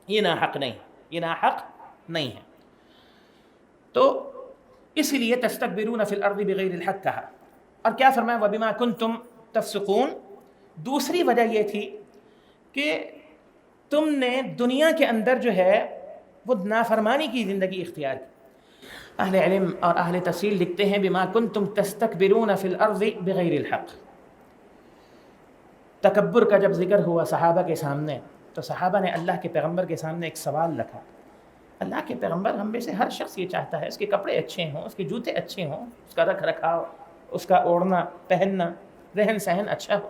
یہ ناحق نہیں، یہ ناحق نہیں ہے. تو اس لیے تستکبرون فی الارض بغیر الحق کہا. اور کیا فرمایا؟ وبما کنتم تفسقون. دوسری وجہ یہ تھی کہ تم نے دنیا کے اندر جو ہے وہ نافرمانی کی زندگی اختیار کی. اہل علم اور اہل تفسیر لکھتے ہیں بما کنتم تستکبرون فی الارض بغیر الحق. تکبر کا جب ذکر ہوا صحابہ کے سامنے تو صحابہ نے اللہ کے پیغمبر کے سامنے ایک سوال رکھا. اللہ کے پیغمبر، ہم میں سے ہر شخص یہ چاہتا ہے اس کے کپڑے اچھے ہوں، اس کے جوتے اچھے ہوں، اس کا رکھ رکھاؤ، اس کا اوڑھنا پہننا، رہن سہن اچھا ہو.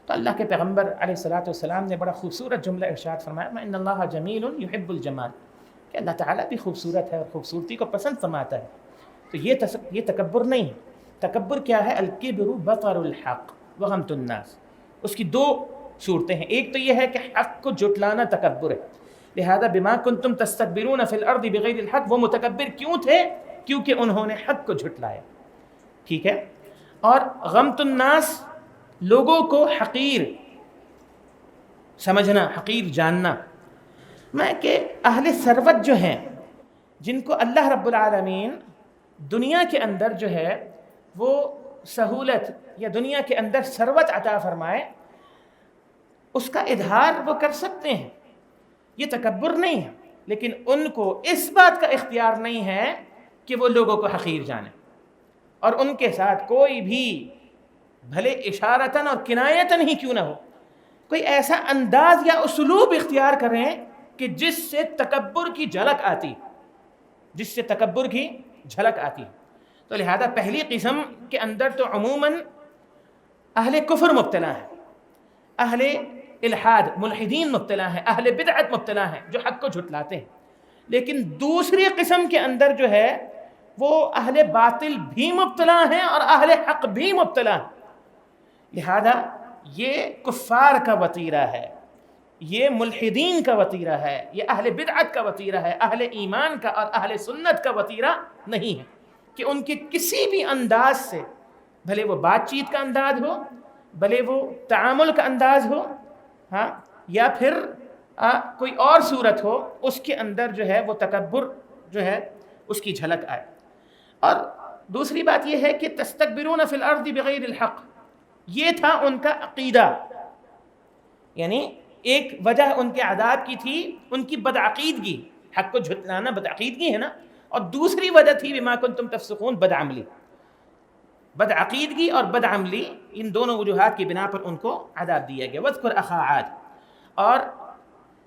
تو اللہ کے پیغمبر علیہ الصلاۃ والسلام نے بڑا خوبصورت جملہ ارشاد فرمایا، ان اللہ جمیل یحب الجمال، کہ اللہ تعالیٰ بھی خوبصورت ہے اور خوبصورتی کو پسند فرماتا ہے. تو یہ تکبر نہیں ہے. تکبر کیا ہے؟ الکبر بطر الحق وغمط الناس. اس کی دو صورتیں ہیں. ایک تو یہ ہے کہ حق کو جھٹلانا تکبر ہے، لہذا بما کنتم تستکبرون فی الارض بغیر الحق، وہ متکبر کیوں تھے؟ کیونکہ انہوں نے حق کو جھٹلایا. ٹھیک ہے. اور غمط الناس، لوگوں کو حقیر سمجھنا، حقیر جاننا. میں کہ اہل ثروت جو ہیں، جن کو اللہ رب العالمین دنیا کے اندر جو ہے وہ سہولت یا دنیا کے اندر ثروت عطا فرمائے، اس کا اظہار وہ کر سکتے ہیں، یہ تکبر نہیں ہے. لیکن ان کو اس بات کا اختیار نہیں ہے کہ وہ لوگوں کو حقیر جانیں، اور ان کے ساتھ کوئی بھی بھلے اشارتاً اور کنایتاً ہی کیوں نہ ہو، کوئی ایسا انداز یا اسلوب اختیار کریں کہ جس سے تکبر کی جھلک آتی، جس سے تکبر کی جھلک آتی. تو لہذا پہلی قسم کے اندر تو عموماً اہل کفر مبتلا ہیں، اہل الحاد ملحدین مبتلا ہیں، اہل بدعت مبتلا ہیں جو حق کو جھٹلاتے ہیں. لیکن دوسری قسم کے اندر جو ہے وہ اہل باطل بھی مبتلا ہیں اور اہل حق بھی مبتلا ہیں. لہذا یہ کفار کا وطیرہ ہے، یہ ملحدین کا وطیرہ ہے، یہ اہل بدعت کا وطیرہ ہے، اہل ایمان کا اور اہل سنت کا وطیرہ نہیں ہے کہ ان کے کسی بھی انداز سے، بھلے وہ بات چیت کا انداز ہو، بھلے وہ تعامل کا انداز ہو، ہاں یا پھر کوئی اور صورت ہو، اس کے اندر جو ہے وہ تکبر جو ہے اس کی جھلک آئے. اور دوسری بات یہ ہے کہ تستکبرون فی الارض بغیر الحق، یہ تھا ان کا عقیدہ. یعنی ایک وجہ ان کے عذاب کی تھی ان کی بدعقیدگی، حق کو جھٹلانا بدعقیدگی ہے نا، اور دوسری وجہ تھی بما کنتم تفسقون، بدعملی. بدعقیدگی اور بدعملی، ان دونوں وجوہات کی بنا پر ان کو عذاب دیا گیا. واذکر اخا عاد، اور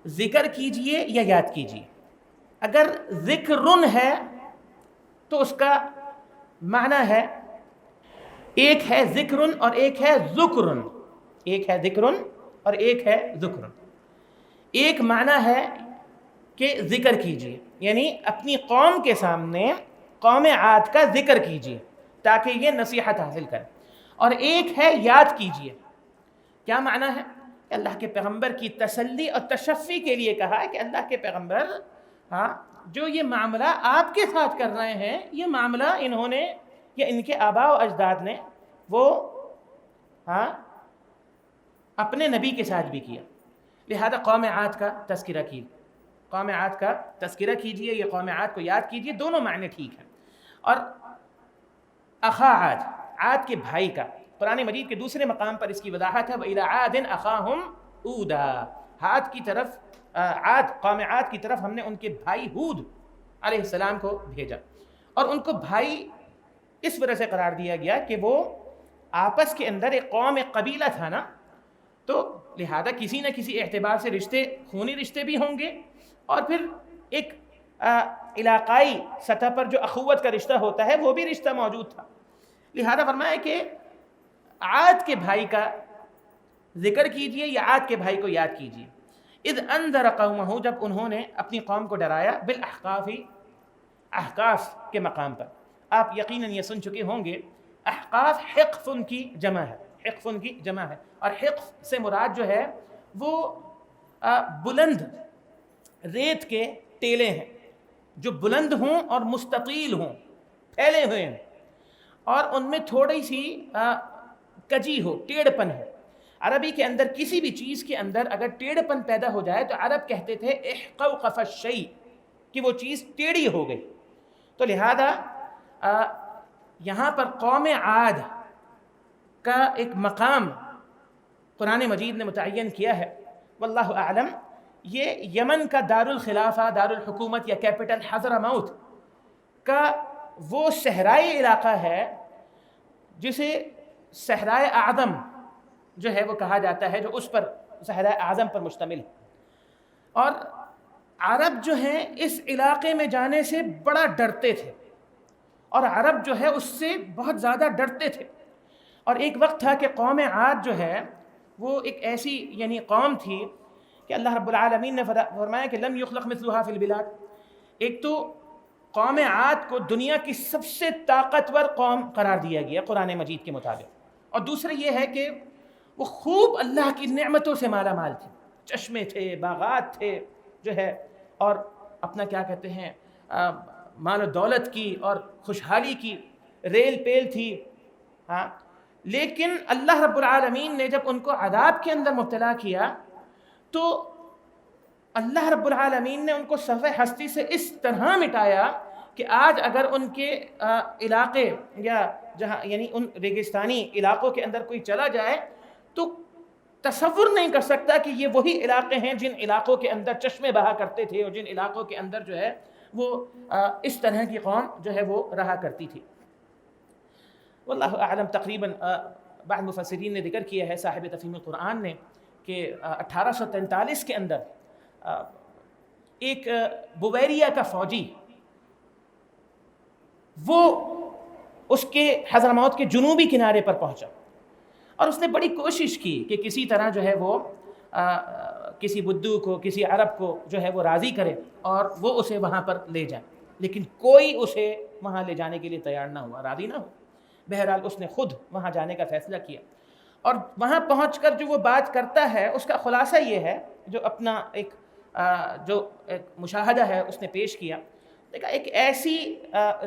ذکر کیجئے یا یاد کیجئے. اگر ذکرن ہے تو اس کا معنی ہے، ایک ہے ذکرن اور ایک ہے ذکرن، ایک ہے ذکرن اور ایک ہے ذکرن. ایک معنی ہے کہ ذکر کیجئے، یعنی اپنی قوم کے سامنے قوم عاد کا ذکر کیجئے تاکہ یہ نصیحت حاصل کرے. اور ایک ہے یاد کیجئے. کیا معنی ہے؟ کہ اللہ کے پیغمبر کی تسلی اور تشفی کے لیے کہا ہے کہ اللہ کے پیغمبر، ہاں جو یہ معاملہ آپ کے ساتھ کر رہے ہیں، یہ معاملہ انہوں نے یا ان کے آباء و اجداد نے وہ اپنے نبی کے ساتھ بھی کیا. لہذا قوم عاد کا تذکرہ کیجیے، قوم عاد کا تذکرہ کیجیے، یہ قوم عاد کو یاد کیجیے، دونوں معنی ٹھیک ہیں. اور اخا عاد، عاد کے بھائی کا. قرآن مجید کے دوسرے مقام پر اس کی وضاحت ہے وَإِلَىٰ عَادٍ أَخَاهُمْ هُودًا. عاد کی طرف قوم عاد کی طرف ہم نے ان کے بھائی ہود علیہ السلام کو بھیجا، اور ان کو بھائی اس وجہ سے قرار دیا گیا کہ وہ آپس کے اندر ایک قوم، ایک قبیلہ تھا نا، تو لہذا کسی نہ کسی اعتبار سے رشتے، خونی رشتے بھی ہوں گے، اور پھر ایک علاقائی سطح پر جو اخوت کا رشتہ ہوتا ہے وہ بھی رشتہ موجود تھا. لہذا فرمایا کہ عاد کے بھائی کا ذکر کیجئے یا عاد کے بھائی کو یاد کیجئے. اذ انذر قومہ، جب انہوں نے اپنی قوم کو ڈرایا، بالاحقاف، احقاف کے مقام پر. آپ یقیناً یہ سن چکے ہوں گے احقاف حقف کی جمع ہے، حقف کی جمع ہے، اور حقف سے مراد جو ہے وہ بلند ریت کے ٹیلے ہیں جو بلند ہوں اور مستطیل ہوں، پھیلے ہوئے ہیں، اور ان میں تھوڑی سی کجی ہو، ٹیڑھ پن ہو. عربی کے اندر کسی بھی چیز کے اندر اگر ٹیڑھ پن پیدا ہو جائے تو عرب کہتے تھے احقوقف الشیء، کہ وہ چیز ٹیڑھی ہو گئی. تو لہذا یہاں پر قوم عاد کا ایک مقام قرآن مجید نے متعین کیا ہے، واللہ اعلم. یہ یمن کا دارالخلافہ، دارالحکومت یا کیپٹل حضرموت کا وہ صحرائی علاقہ ہے جسے صحرائے اعظم جو ہے وہ کہا جاتا ہے، جو اس پر صحرائے اعظم پر مشتمل ہے. اور عرب جو ہیں اس علاقے میں جانے سے بڑا ڈرتے تھے، اور عرب جو ہے اس سے بہت زیادہ ڈرتے تھے. اور ایک وقت تھا کہ قوم عاد جو ہے وہ ایک ایسی یعنی قوم تھی کہ اللہ رب العالمین نے فرمایا کہ لم یخلق مثلھا فی البلاد. ایک تو قوم عاد کو دنیا کی سب سے طاقتور قوم قرار دیا گیا قرآن مجید کے مطابق، اور دوسرا یہ ہے کہ وہ خوب اللہ کی نعمتوں سے مالا مال تھی، چشمے تھے، باغات تھے جو ہے، اور اپنا کیا کہتے ہیں مال و دولت کی اور خوشحالی کی ریل پیل تھی. ہاں، لیکن اللہ رب العالمین نے جب ان کو عذاب کے اندر مبتلا کیا تو اللہ رب العالمین نے ان کو صفحہ ہستی سے اس طرح مٹایا کہ آج اگر ان کے علاقے یا جہاں یعنی ان ریگستانی علاقوں کے اندر کوئی چلا جائے تو تصور نہیں کر سکتا کہ یہ وہی علاقے ہیں جن علاقوں کے اندر چشمے بہا کرتے تھے، اور جن علاقوں کے اندر جو ہے وہ اس طرح کی قوم جو ہے وہ رہا کرتی تھی. واللہ اعلم. تقریباً بعض مفسرین نے ذکر کیا ہے، صاحب تفہیم القرآن نے، کہ 1843 کے اندر ایک بویریہ کا فوجی وہ اس کے حضرموت کے جنوبی کنارے پر پہنچا، اور اس نے بڑی کوشش کی کہ کسی طرح جو ہے وہ کسی بدو کو، کسی عرب کو جو ہے وہ راضی کرے اور وہ اسے وہاں پر لے جائے، لیکن کوئی اسے وہاں لے جانے کے لیے تیار نہ ہوا، راضی نہ ہو. بہرحال اس نے خود وہاں جانے کا فیصلہ کیا، اور وہاں پہنچ کر جو وہ بات کرتا ہے اس کا خلاصہ یہ ہے، جو اپنا ایک مشاہدہ ہے اس نے پیش کیا. دیکھا ایک ایسی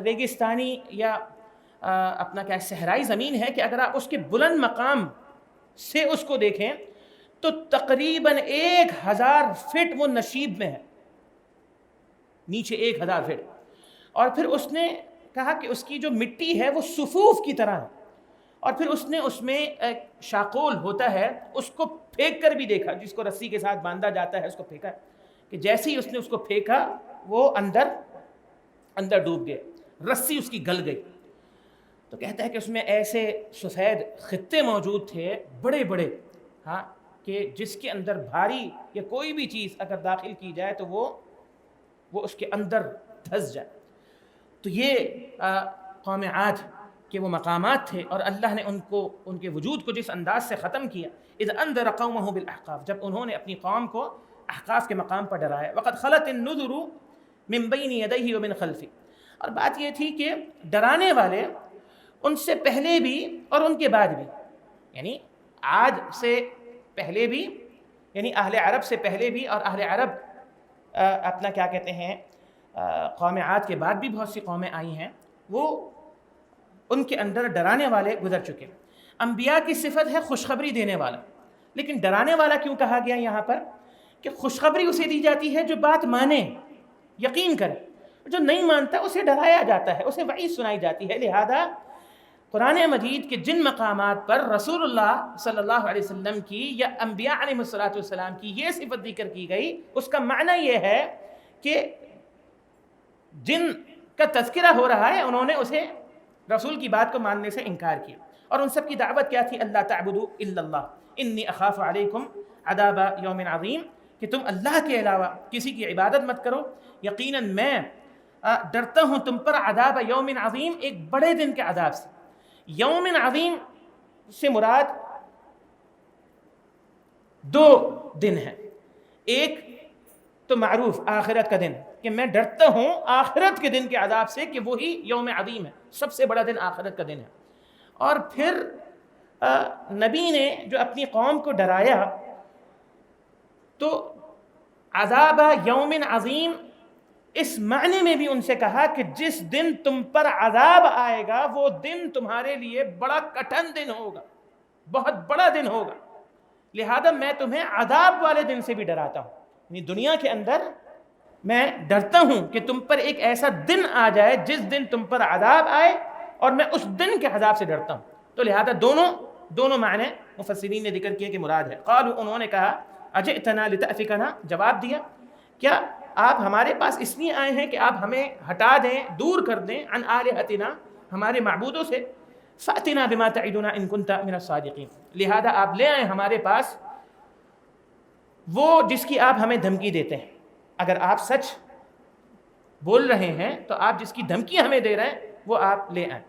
ریگستانی یا اپنا کیا صحرائی زمین ہے کہ اگر آپ اس کے بلند مقام سے اس کو دیکھیں تو تقریباً 1000 فٹ وہ نشیب میں ہے، نیچے 1000 فٹ. اور پھر اس نے کہا کہ اس کی جو مٹی ہے وہ صفوف کی طرح ہے، اور پھر اس نے اس میں ایک شاقول ہوتا ہے اس کو پھینک کر بھی دیکھا، جس کو رسی کے ساتھ باندھا جاتا ہے، اس کو پھینکا کہ جیسے ہی اس نے اس کو پھینکا وہ اندر ڈوب گئے، رسی اس کی گل گئی. تو کہتا ہے کہ اس میں ایسے سفید خطے موجود تھے بڑے بڑے، ہاں، کہ جس کے اندر بھاری یا کوئی بھی چیز اگر داخل کی جائے تو وہ اس کے اندر دھس جائے. تو یہ قوم عاد کے وہ مقامات تھے، اور اللہ نے ان کے وجود کو جس انداز سے ختم کیا. اذ انذر قومہ بالاحقاف، جب انہوں نے اپنی قوم کو احقاف کے مقام پر ڈرایا. وقد خلت النذر من بین یدیہ ومن خلفہ، اور بات یہ تھی کہ ڈرانے والے ان سے پہلے بھی اور ان کے بعد بھی، یعنی عاد سے پہلے بھی، یعنی اہل عرب سے پہلے بھی، اور اہل عرب اپنا کیا کہتے ہیں قوم عاد کے بعد بھی بہت سی قومیں آئی ہیں، وہ ان کے اندر ڈرانے والے گزر چکے. انبیاء کی صفت ہے خوشخبری دینے والا، لیکن ڈرانے والا کیوں کہا گیا یہاں پر؟ کہ خوشخبری اسے دی جاتی ہے جو بات مانے، یقین کرے، جو نہیں مانتا اسے ڈرایا جاتا ہے، اسے وعید سنائی جاتی ہے. لہذا قرآن مجید کے جن مقامات پر رسول اللہ صلی اللہ علیہ وسلم کی یا انبیاء علیہ السلام کی یہ صفت ذکر کی گئی، اس کا معنی یہ ہے کہ جن کا تذکرہ ہو رہا ہے انہوں نے اسے رسول کی بات کو ماننے سے انکار کیا، اور ان سب کی دعوت کیا تھی؟ اللہ تعبدوا الا اللہ انی اخاف علیکم عذاب یوم عظیم، کہ تم اللہ کے علاوہ کسی کی عبادت مت کرو، یقیناً میں ڈرتا ہوں تم پر عذاب یوم عظیم، ایک بڑے دن کے عذاب سے۔ یوم عظیم سے مراد دو دن ہیں، ایک تو معروف آخرت کا دن، کہ میں ڈرتا ہوں آخرت کے دن کے عذاب سے، کہ وہی یوم عظیم ہے، سب سے بڑا دن آخرت کا دن ہے۔ اور پھر نبی نے جو اپنی قوم کو ڈرایا تو عذاب یوم عظیم اس معنی میں بھی ان سے کہا کہ جس دن تم پر عذاب آئے گا وہ دن تمہارے لیے بڑا کٹھن دن ہوگا، بہت بڑا دن ہوگا، لہذا میں تمہیں عذاب والے دن سے بھی ڈراتا ہوں، یعنی دنیا کے اندر میں ڈرتا ہوں کہ تم پر ایک ایسا دن آ جائے جس دن تم پر عذاب آئے، اور میں اس دن کے عذاب سے ڈرتا ہوں۔ تو لہذا دونوں معنی مفسرین نے ذکر کیے کہ مراد ہے۔ قالوا، انہوں نے کہا، اجئتنا لتأفکنا، جواب دیا، کیا آپ ہمارے پاس اس لیے آئے ہیں کہ آپ ہمیں ہٹا دیں، دور کر دیں، عن آلہتنا، ہمارے معبودوں سے، فأتنا بما تعدنا ان کنت من الصادقین، لہذا آپ لے آئیں ہمارے پاس وہ جس کی آپ ہمیں دھمکی دیتے ہیں، اگر آپ سچ بول رہے ہیں تو آپ جس کی دھمکی ہمیں دے رہے ہیں وہ آپ لے آئیں۔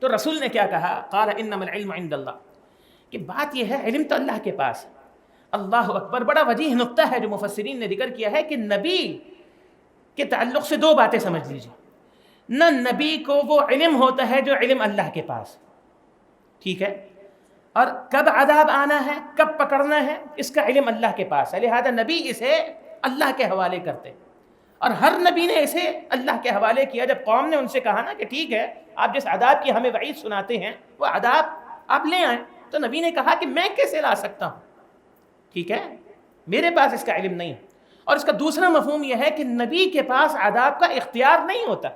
تو رسول نے کیا کہا؟ قال انما العلم عند اللہ، کہ بات یہ ہے علم تو اللہ کے پاس ہے۔ اللہ اکبر، بڑا وجیح نقطہ ہے جو مفسرین نے ذکر کیا ہے کہ نبی کے تعلق سے دو باتیں سمجھ لیجیے، نہ نبی کو وہ علم ہوتا ہے جو علم اللہ کے پاس، ٹھیک ہے، اور کب عذاب آنا ہے، کب پکڑنا ہے، اس کا علم اللہ کے پاس ہے، لہذا نبی اسے اللہ کے حوالے کرتے، اور ہر نبی نے اسے اللہ کے حوالے کیا۔ جب قوم نے ان سے کہا نا کہ ٹھیک ہے آپ جس عذاب کی ہمیں وعید سناتے ہیں وہ عذاب آپ لے آئیں، تو نبی نے کہا کہ میں کیسے لا سکتا ہوں، ٹھیک ہے، میرے پاس اس کا علم نہیں ہے۔ اور اس کا دوسرا مفہوم یہ ہے کہ نبی کے پاس عذاب کا اختیار نہیں ہوتا،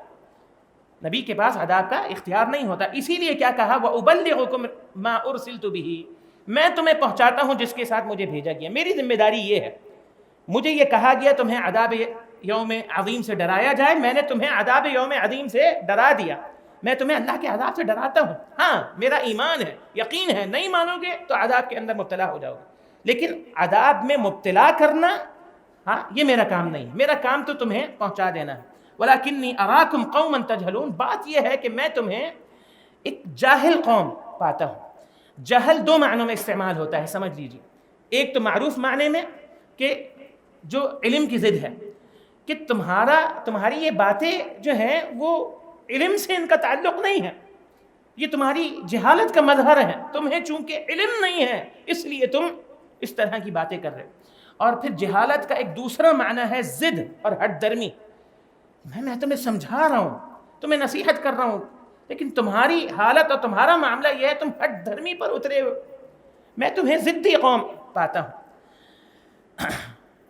نبی کے پاس عذاب کا اختیار نہیں ہوتا، اسی لیے کیا کہا، وَأُبَلِّغُكُمْ مَا أُرْسِلْتُ بِهِ، میں تمہیں پہنچاتا ہوں جس کے ساتھ مجھے بھیجا گیا، میری ذمہ داری یہ ہے، مجھے یہ کہا گیا تمہیں عذاب یوم عظیم سے ڈرایا جائے، میں نے تمہیں عذاب یوم عظیم سے ڈرا دیا، میں تمہیں اللہ کے عذاب سے ڈراتا ہوں، ہاں میرا ایمان ہے، یقین ہے، نہیں مانو گے تو عذاب کے اندر مبتلا ہو جاؤ گے، لیکن عذاب میں مبتلا کرنا، ہاں یہ میرا کام نہیں، میرا کام تو تمہیں پہنچا دینا ہے۔ وَلَكِنِّي أَرَاكُمْ قَوْمًا تَجْهَلُونَ، بات یہ ہے کہ میں تمہیں ایک جاہل قوم پاتا ہوں۔ جہل دو معنوں میں استعمال ہوتا ہے، سمجھ لیجیے، ایک تو معروف معنی میں کہ جو علم کی ضد ہے، کہ تمہاری یہ باتیں جو ہیں وہ علم سے ان کا تعلق نہیں ہے، یہ تمہاری جہالت کا مظہر ہے، تمہیں چونکہ علم نہیں ہے اس لیے تم اس طرح کی باتیں کر رہے۔ اور پھر جہالت کا ایک دوسرا معنی ہے ضد اور ہٹ درمی، میں تمہیں سمجھا رہا ہوں، تمہیں نصیحت کر رہا ہوں، لیکن تمہاری حالت اور تمہارا معاملہ یہ ہے تم ہٹ دھرمی پر اترے ہو، میں تمہیں ضدی قوم پاتا ہوں۔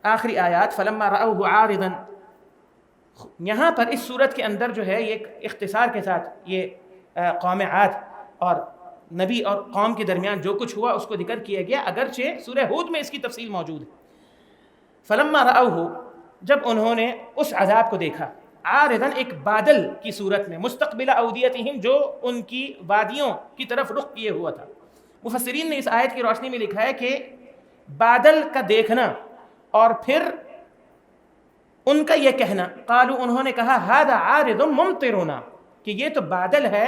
آخری آیات، فلما رأوه عارضا، یہاں پر اس صورت کے اندر جو ہے یہ اختصار کے ساتھ یہ قوم عاد اور نبی اور قوم کے درمیان جو کچھ ہوا اس کو ذکر کیا گیا، اگرچہ سورہ ہود میں اس کی تفصیل موجود ہے۔ فلما رأوه، جب انہوں نے اس عذاب کو دیکھا، عارضاً ایک بادل کی صورت میں، مستقبل اودیتہم، جو ان کی وادیوں کی طرف رخ کیے ہوا تھا۔ مفسرین نے اس آیت کی روشنی میں لکھا ہے کہ بادل کا دیکھنا اور پھر ان کا یہ کہنا، قالوا، انہوں نے کہا، ھذا عارض ممطرنا، کہ یہ تو بادل ہے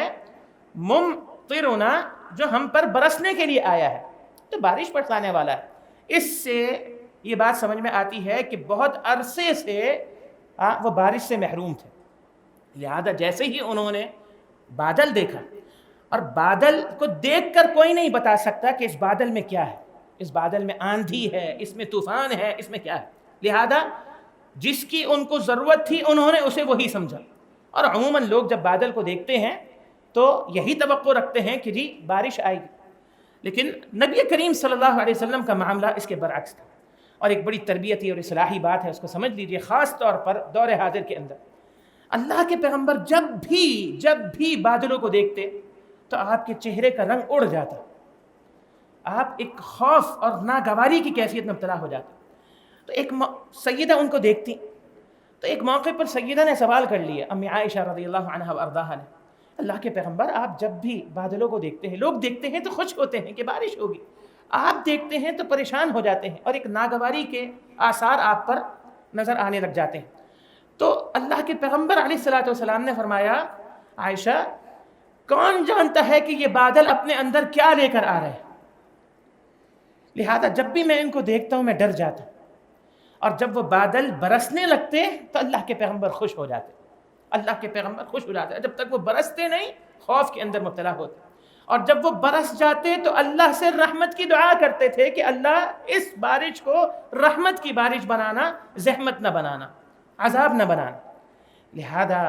ممطرنا جو ہم پر برسنے کے لیے آیا ہے، تو بارش برسانے والا ہے۔ اس سے یہ بات سمجھ میں آتی ہے کہ بہت عرصے سے وہ بارش سے محروم تھے، لہذا جیسے ہی انہوں نے بادل دیکھا، اور بادل کو دیکھ کر کوئی نہیں بتا سکتا کہ اس بادل میں کیا ہے، اس بادل میں آندھی ہے، اس میں طوفان ہے، اس میں کیا ہے، لہذا جس کی ان کو ضرورت تھی انہوں نے اسے وہی سمجھا۔ اور عموماً لوگ جب بادل کو دیکھتے ہیں تو یہی توقع رکھتے ہیں کہ جی بارش آئے گی، لیکن نبی کریم صلی اللہ علیہ وسلم کا معاملہ اس کے برعکس تھا، اور ایک بڑی تربیتی اور اصلاحی بات ہے، اس کو سمجھ لیجئے، خاص طور پر دور حاضر کے اندر اللہ کے پیغمبر جب بھی بادلوں کو دیکھتے تو آپ کے چہرے کا رنگ اڑ جاتا، آپ ایک خوف اور ناگواری کی کیفیت میں مبتلا ہو جاتے۔ تو ایک سیدہ ان کو دیکھتی، تو ایک موقع پر سیدہ نے سوال کر لیا، امی عائشہ رضی اللہ عنہا وارضاہا نے، اللہ کے پیغمبر آپ جب بھی بادلوں کو دیکھتے ہیں، لوگ دیکھتے ہیں تو خوش ہوتے ہیں کہ بارش ہوگی، آپ دیکھتے ہیں تو پریشان ہو جاتے ہیں اور ایک ناگواری کے آثار آپ پر نظر آنے لگ جاتے ہیں۔ تو اللہ کے پیغمبر علیہ الصلوۃ والسلام نے فرمایا، عائشہ کون جانتا ہے کہ یہ بادل اپنے اندر کیا لے کر آ رہے ہیں، لہذا جب بھی میں ان کو دیکھتا ہوں میں ڈر جاتا ہوں، اور جب وہ بادل برسنے لگتے تو اللہ کے پیغمبر خوش ہو جاتے، اللہ کے پیغمبر خوش ہو جاتے، جب تک وہ برستے نہیں خوف کے اندر مبتلا ہوتے، اور جب وہ برس جاتے تو اللہ سے رحمت کی دعا کرتے تھے کہ اللہ اس بارش کو رحمت کی بارش بنانا، زحمت نہ بنانا، عذاب نہ بنانا۔ لہذا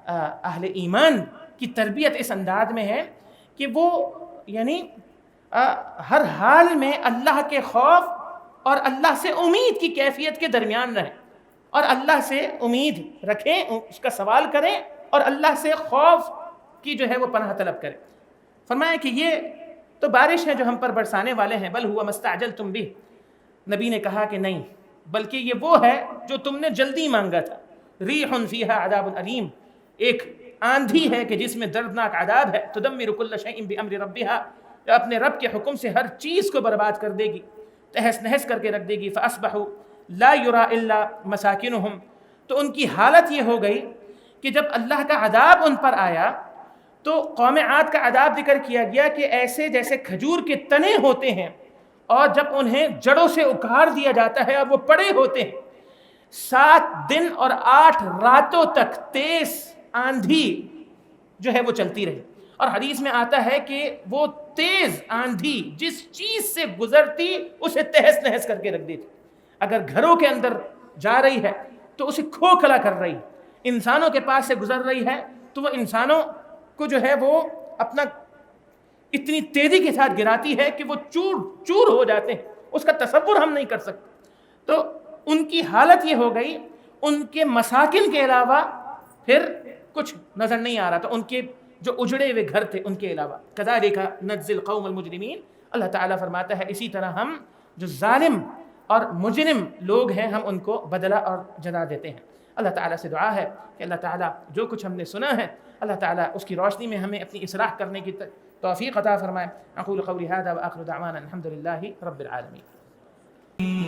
اہل ایمان کی تربیت اس انداز میں ہے کہ وہ یعنی ہر حال میں اللہ کے خوف اور اللہ سے امید کی کیفیت کے درمیان رہیں، اور اللہ سے امید رکھیں، اس کا سوال کریں، اور اللہ سے خوف کی جو ہے وہ پناہ طلب کریں۔ فرمایا کہ یہ تو بارش ہے جو ہم پر برسانے والے ہیں، بل ہوا مستعجلتم بہ، نبی نے کہا کہ نہیں بلکہ یہ وہ ہے جو تم نے جلدی مانگا تھا، ریح فیہا عذاب علیم، ایک آندھی ہے کہ جس میں دردناک عذاب ہے، تدمر کل شیء بامر ربہا، جو اپنے رب کے حکم سے ہر چیز کو برباد کر دے گی، تہس نہس کر کے رکھ دے گی۔ فاصبحوا لا یری الا مساکنہم، تو ان کی حالت یہ ہو گئی کہ جب اللہ کا عذاب ان پر آیا تو قوم عاد کا عذاب ذکر کیا گیا کہ ایسے جیسے کھجور کے تنے ہوتے ہیں، اور جب انہیں جڑوں سے اکھاڑ دیا جاتا ہے اور وہ پڑے ہوتے ہیں، 7 دن اور 8 راتوں تک تیز آندھی جو ہے وہ چلتی رہی، اور حدیث میں آتا ہے کہ وہ تیز آندھی جس چیز سے گزرتی اسے تہس نہس کر کے رکھ دیتی، اگر گھروں کے اندر جا رہی ہے تو اسے کھوکھلا کر رہی، انسانوں کے پاس سے گزر رہی ہے تو وہ انسانوں کو جو ہے وہ اپنا اتنی تیزی کے ساتھ گراتی ہے کہ وہ چور چور ہو جاتے ہیں، اس کا تصور ہم نہیں کر سکتے۔ تو ان کی حالت یہ ہو گئی، ان کے مساکن کے علاوہ پھر کچھ نظر نہیں آ رہا، تو ان کے جو اجڑے ہوئے گھر تھے ان کے علاوہ۔ کذالک نجزی القوم المجرمین، اللہ تعالیٰ فرماتا ہے اسی طرح ہم جو ظالم اور مجرم لوگ ہیں ہم ان کو بدلہ اور جزا دیتے ہیں۔ اللہ تعالیٰ سے دعا ہے کہ اللہ تعالیٰ جو کچھ ہم نے سنا ہے اللہ تعالیٰ اس کی روشنی میں ہمیں اپنی اصلاح کرنے کی توفیق عطا فرمائے۔ اقول قولی ھذا وآخر دعوانا الحمد للہ رب العالمین۔